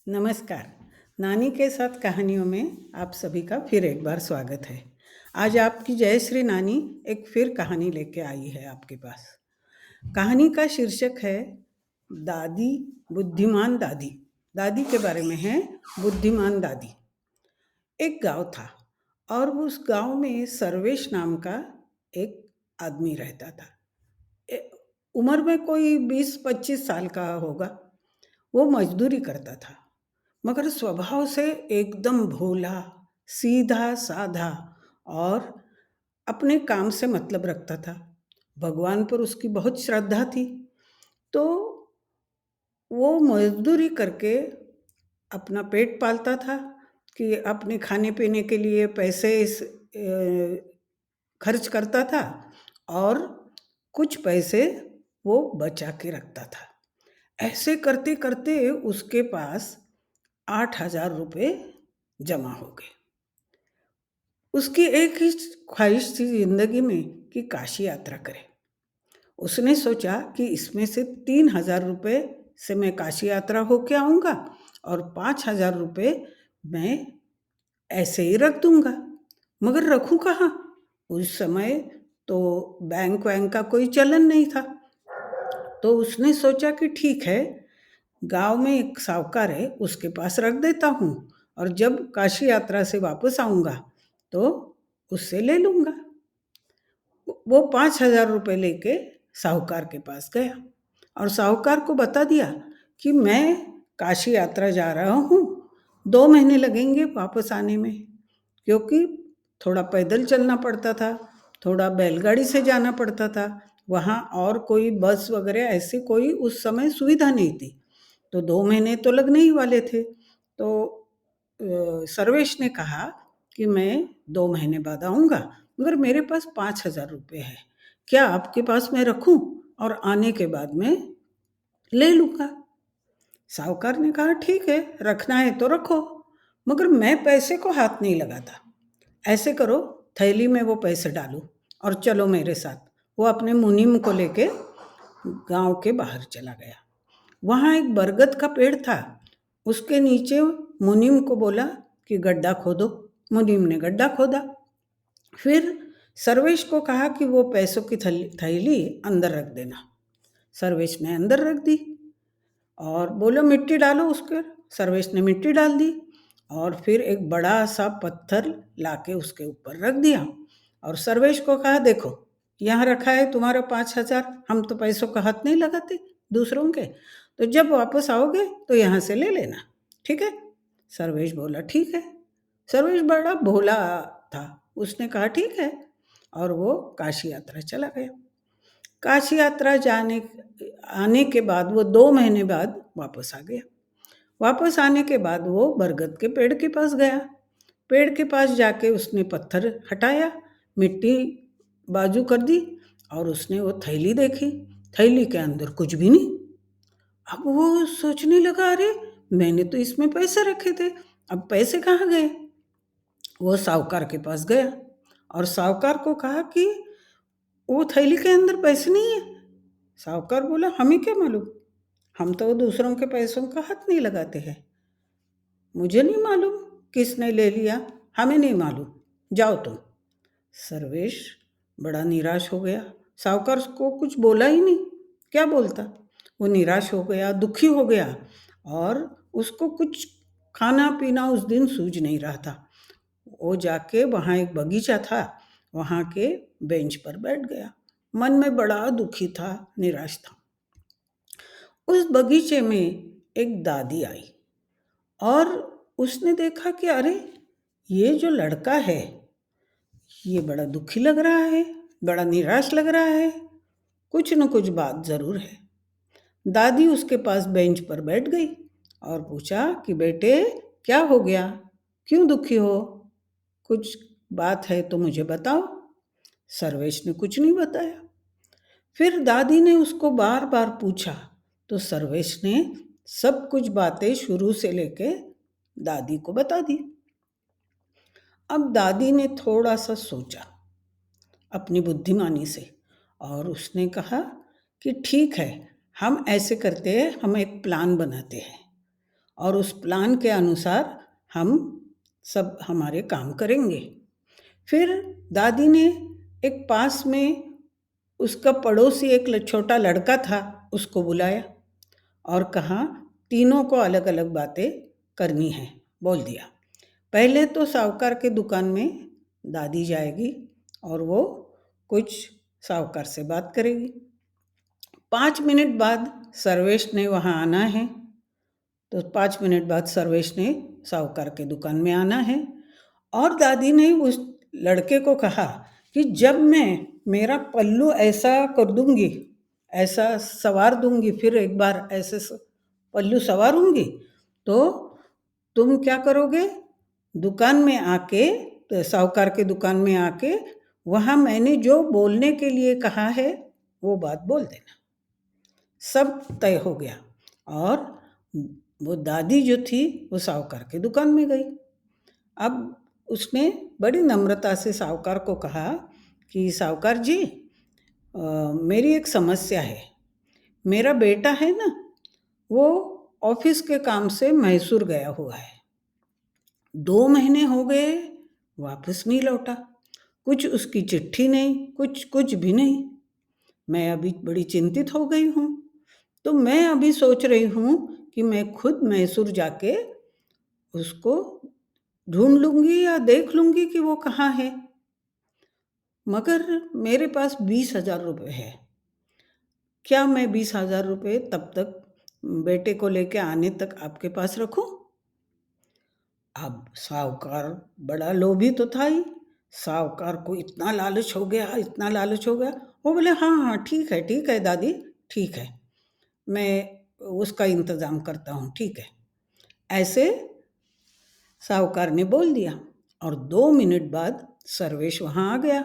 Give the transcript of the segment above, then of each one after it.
नमस्कार। नानी के साथ कहानियों में आप सभी का फिर एक बार स्वागत है। आज आपकी जयश्री नानी एक फिर कहानी लेके आई है आपके पास। कहानी का शीर्षक है दादी बुद्धिमान दादी। दादी के बारे में है बुद्धिमान दादी। एक गांव था और उस गांव में सर्वेश नाम का एक आदमी रहता था। उम्र में कोई 20-25 साल का होगा। वो मजदूरी करता था, मगर स्वभाव से एकदम भोला, सीधा साधा और अपने काम से मतलब रखता था। भगवान पर उसकी बहुत श्रद्धा थी, तो वो मजदूरी करके अपना पेट पालता था कि अपने खाने पीने के लिए पैसे खर्च करता था और कुछ पैसे वो बचा के रखता था। ऐसे करते करते उसके पास 8,000 रुपये जमा हो गए। उसकी एक ही ख्वाहिश थी जिंदगी में कि काशी यात्रा करे। उसने सोचा कि इसमें से 3,000 रुपये से मैं काशी यात्रा होके आऊँगा और 5,000 रुपये मैं ऐसे ही रख दूँगा। मगर रखूँ कहाँ? उस समय तो बैंक वैंक का कोई चलन नहीं था। तो उसने सोचा कि ठीक है, गांव में एक साहूकार है, उसके पास रख देता हूँ और जब काशी यात्रा से वापस आऊँगा तो उससे ले लूँगा। वो 5,000 रुपये लेके साहूकार के पास गया और साहूकार को बता दिया कि मैं काशी यात्रा जा रहा हूँ, 2 महीने लगेंगे वापस आने में, क्योंकि थोड़ा पैदल चलना पड़ता था, थोड़ा बैलगाड़ी से जाना पड़ता था। वहाँ और कोई बस वगैरह ऐसी कोई उस समय सुविधा नहीं थी, तो 2 महीने तो लगने ही वाले थे। तो सर्वेश ने कहा कि मैं 2 महीने बाद आऊँगा, मगर मेरे पास 5,000 रुपये है, क्या आपके पास मैं रखूँ और आने के बाद में ले लूँगा? साहूकार ने कहा ठीक है, रखना है तो रखो, मगर मैं पैसे को हाथ नहीं लगाता। ऐसे करो, थैली में वो पैसे डालो और चलो मेरे साथ। वो अपने मुनीम को लेके गांव के बाहर चला गया। वहाँ एक बरगद का पेड़ था, उसके नीचे मुनीम को बोला कि गड्ढा खोदो। मुनीम ने गड्ढा खोदा। फिर सर्वेश को कहा कि वो पैसों की थैली अंदर रख देना। सर्वेश ने अंदर रख दी और बोलो मिट्टी डालो उसके। सर्वेश ने मिट्टी डाल दी और फिर एक बड़ा सा पत्थर लाके उसके ऊपर रख दिया और सर्वेश को कहा देखो, यहाँ रखा है तुम्हारा 5,000, हम तो पैसों का हाथ नहीं लगाते दूसरों के, तो जब वापस आओगे तो यहाँ से ले लेना, ठीक है? सर्वेश बोला ठीक है। सर्वेश बड़ा भोला था, उसने कहा ठीक है और वो काशी यात्रा चला गया। काशी यात्रा आने के बाद वो 2 महीने बाद वापस आ गया। वापस आने के बाद वो बरगद के पेड़ के पास गया। पेड़ के पास जाके उसने पत्थर हटाया, मिट्टी बाजू कर दी और उसने वो थैली देखी। थैली के अंदर कुछ भी नहीं। अब वो सोचने लगा, अरे मैंने तो इसमें पैसे रखे थे, अब पैसे कहाँ गए? वो साहूकार के पास गया और साहूकार को कहा कि वो थैली के अंदर पैसे नहीं है। साहूकार बोला हमें क्या मालूम, हम तो दूसरों के पैसों का हाथ नहीं लगाते हैं, मुझे नहीं मालूम किसने ले लिया, हमें नहीं मालूम, जाओ तुम। सर्वेश बड़ा निराश हो गया। साहूकार को कुछ बोला ही नहीं, क्या बोलता? वो निराश हो गया, दुखी हो गया और उसको कुछ खाना पीना उस दिन सूझ नहीं रहा था। वो जाके वहाँ एक बगीचा था, वहाँ के बेंच पर बैठ गया। मन में बड़ा दुखी था, निराश था। उस बगीचे में एक दादी आई और उसने देखा कि अरे ये जो लड़का है ये बड़ा दुखी लग रहा है, बड़ा निराश लग रहा है, कुछ न कुछ बात ज़रूर है। दादी उसके पास बेंच पर बैठ गई और पूछा कि बेटे क्या हो गया, क्यों दुखी हो, कुछ बात है तो मुझे बताओ। सर्वेश ने कुछ नहीं बताया। फिर दादी ने उसको बार बार पूछा तो सर्वेश ने सब कुछ बातें शुरू से लेके दादी को बता दी। अब दादी ने थोड़ा सा सोचा अपनी बुद्धिमानी से और उसने कहा कि ठीक है, हम ऐसे करते हैं, हम एक प्लान बनाते हैं और उस प्लान के अनुसार हम सब हमारे काम करेंगे। फिर दादी ने एक पास में उसका पड़ोसी एक छोटा लड़का था, उसको बुलाया और कहा तीनों को अलग अलग बातें करनी है। बोल दिया पहले तो साहूकार के दुकान में दादी जाएगी और वो कुछ साहूकार से बात करेगी। 5 मिनट बाद सर्वेश ने वहाँ आना है, तो 5 मिनट बाद सर्वेश ने साहूकार के दुकान में आना है। और दादी ने उस लड़के को कहा कि जब मैं मेरा पल्लू ऐसा कर दूंगी, ऐसा सवार दूंगी, फिर एक बार ऐसे पल्लू सवारूंगी, तो तुम क्या करोगे, दुकान में आके, साहूकार के दुकान में आके वहाँ मैंने जो बोलने के लिए कहा है वो बात बोल देना। सब तय हो गया और वो दादी जो थी वो साहूकार के दुकान में गई। अब उसने बड़ी नम्रता से साहूकार को कहा कि साहूकार जी, मेरी एक समस्या है। मेरा बेटा है ना, वो ऑफिस के काम से मैसूर गया हुआ है, 2 महीने हो गए वापस नहीं लौटा, कुछ उसकी चिट्ठी नहीं, कुछ भी नहीं। मैं अभी बड़ी चिंतित हो गई हूँ। तो मैं अभी सोच रही हूँ कि मैं खुद मैसूर जाके उसको ढूंढ लूँगी या देख लूँगी कि वो कहाँ है, मगर मेरे पास 20,000 रुपये है। क्या मैं 20,000 रुपये तब तक बेटे को लेके आने तक आपके पास रखूँ? अब साहूकार बड़ा लोभी तो था ही, साहूकार को इतना लालच हो गया, इतना लालच हो गया। वो बोले हाँ ठीक है दादी, ठीक है, मैं उसका इंतज़ाम करता हूँ, ठीक है। ऐसे साहूकार ने बोल दिया और 2 मिनट बाद सर्वेश वहाँ आ गया।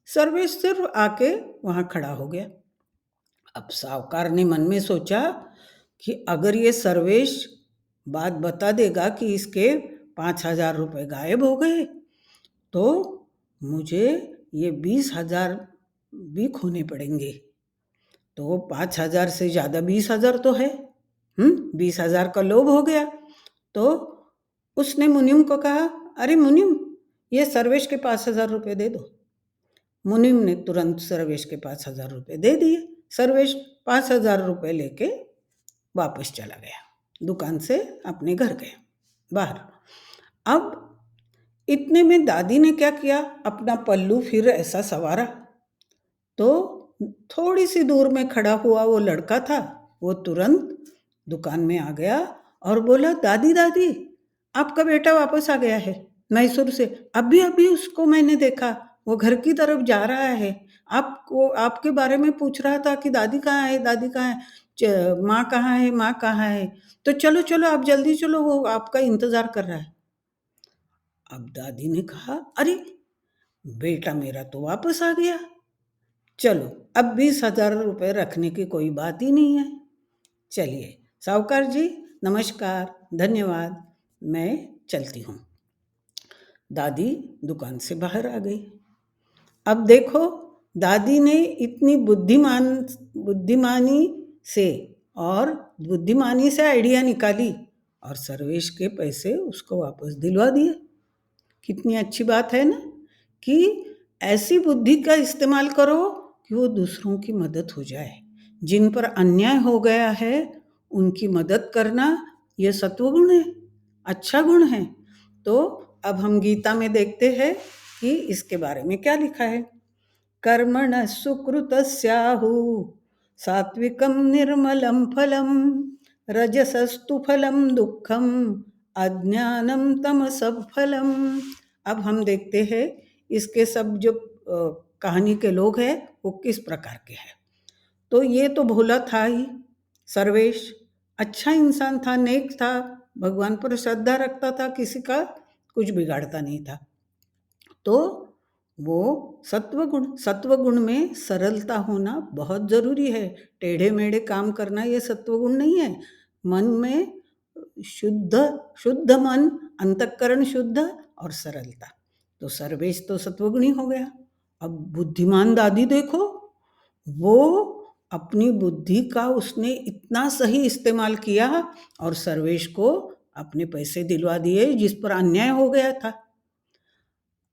सर्वेश सिर्फ आके वहाँ खड़ा हो गया। अब साहूकार ने मन में सोचा कि अगर ये सर्वेश बात बता देगा कि इसके 5,000 रुपये गायब हो गए, तो मुझे ये 20,000 भी खोने पड़ेंगे। तो 5,000 से ज़्यादा 20,000 तो है, 20,000 का लोभ हो गया। तो उसने मुनीम को कहा, अरे मुनीम, ये सर्वेश के 5,000 रुपये दे दो। मुनीम ने तुरंत सर्वेश के 5,000 रुपये दे दिए। सर्वेश 5,000 रुपये लेके वापस चला गया, दुकान से अपने घर गया बाहर। अब इतने में दादी ने क्या किया, अपना पल्लू फिर ऐसा सवारा, तो थोड़ी सी दूर में खड़ा हुआ वो लड़का था, वो तुरंत दुकान में आ गया और बोला, दादी दादी, आपका बेटा वापस आ गया है मैसूर से, अभी उसको मैंने देखा, वो घर की तरफ जा रहा है, आपको आपके बारे में पूछ रहा था कि दादी कहाँ है, दादी कहाँ है, माँ कहाँ है, माँ कहाँ है, तो चलो चलो आप जल्दी चलो, वो आपका इंतज़ार कर रहा है। अब दादी ने कहा, अरे बेटा मेरा तो वापस आ गया, चलो अब 20,000 रुपये रखने की कोई बात ही नहीं है, चलिए साहूकार जी नमस्कार, धन्यवाद, मैं चलती हूँ। दादी दुकान से बाहर आ गई। अब देखो, दादी ने इतनी बुद्धिमानी से और बुद्धिमानी से आइडिया निकाली और सर्वेश के पैसे उसको वापस दिलवा दिए। कितनी अच्छी बात है ना, कि ऐसी बुद्धि का इस्तेमाल करो कि वो दूसरों की मदद हो जाए। जिन पर अन्याय हो गया है उनकी मदद करना ये सत्वगुण है, अच्छा गुण है। तो अब हम गीता में देखते हैं कि इसके बारे में क्या लिखा है। कर्मणः सुकृतस्याहु सात्विकं निर्मलं फलं रजसस्तु फलं दुःखम अज्ञानम तमसः फलम। अब हम देखते हैं इसके सब जो कहानी के लोग हैं वो किस प्रकार के हैं। तो ये तो भोला था ही, सर्वेश अच्छा इंसान था, नेक था, भगवान पर श्रद्धा रखता था, किसी का कुछ बिगाड़ता नहीं था। तो वो सत्वगुण में सरलता होना बहुत ज़रूरी है। टेढ़े मेढ़े काम करना ये सत्वगुण नहीं है। मन में शुद्ध मन, अंतःकरण शुद्ध और सरलता, तो सर्वेश तो सत्वगुणी हो गया। अब बुद्धिमान दादी देखो, वो अपनी बुद्धि का उसने इतना सही इस्तेमाल किया और सर्वेश को अपने पैसे दिलवा दिए जिस पर अन्याय हो गया था।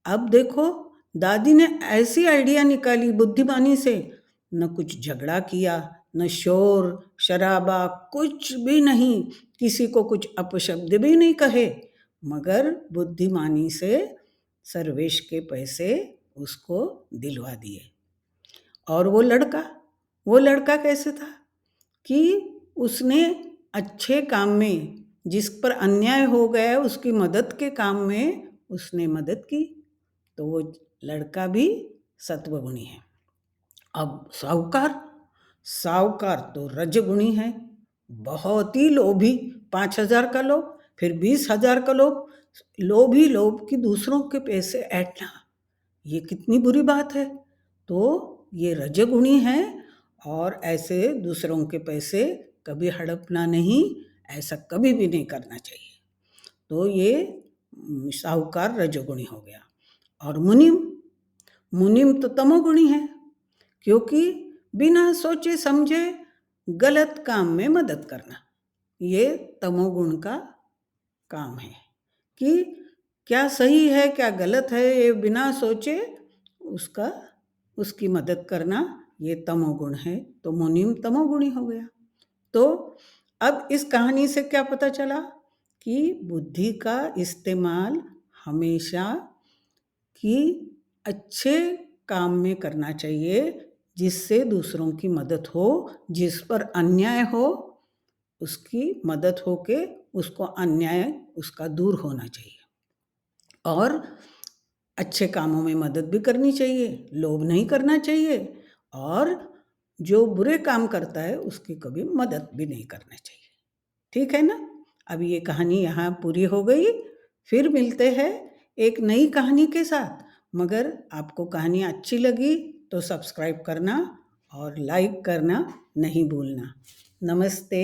अब देखो, दादी ने ऐसी आइडिया निकाली बुद्धिमानी से, न कुछ झगड़ा किया, न शोर शराबा, कुछ भी नहीं, किसी को कुछ अपशब्द भी नहीं कहे, मगर बुद्धिमानी से सर्वेश के पैसे उसको दिलवा दिए। और वो लड़का कैसे था कि उसने अच्छे काम में, जिस पर अन्याय हो गया उसकी मदद के काम में उसने मदद की, तो वो लड़का भी सत्वगुणी है। अब साहूकार तो रजगुणी है, बहुत ही लोभी, 5,000 का लोभ, फिर 20,000 का लोभ कि दूसरों के पैसे ऐंठना, ये कितनी बुरी बात है। तो ये रजगुणी है और ऐसे दूसरों के पैसे कभी हड़पना नहीं, ऐसा कभी भी नहीं करना चाहिए। तो ये साहूकार रजोगुणी हो गया। और मुनिम तो तमोगुणी है, क्योंकि बिना सोचे समझे गलत काम में मदद करना, ये तमोगुण का काम है कि क्या सही है क्या गलत है, ये बिना सोचे उसकी मदद करना, ये तमोगुण है। तो मुनिम तमोगुणी हो गया। तो अब इस कहानी से क्या पता चला कि बुद्धि का इस्तेमाल हमेशा कि अच्छे काम में करना चाहिए, जिससे दूसरों की मदद हो, जिस पर अन्याय हो उसकी मदद हो के उसको अन्याय उसका दूर होना चाहिए। और अच्छे कामों में मदद भी करनी चाहिए, लोभ नहीं करना चाहिए, और जो बुरे काम करता है उसकी कभी मदद भी नहीं करना चाहिए। ठीक है ना? अब ये कहानी यहाँ पूरी हो गई। फिर मिलते हैं एक नई कहानी के साथ। मगर आपको कहानी अच्छी लगी तो सब्सक्राइब करना और लाइक करना नहीं भूलना। नमस्ते।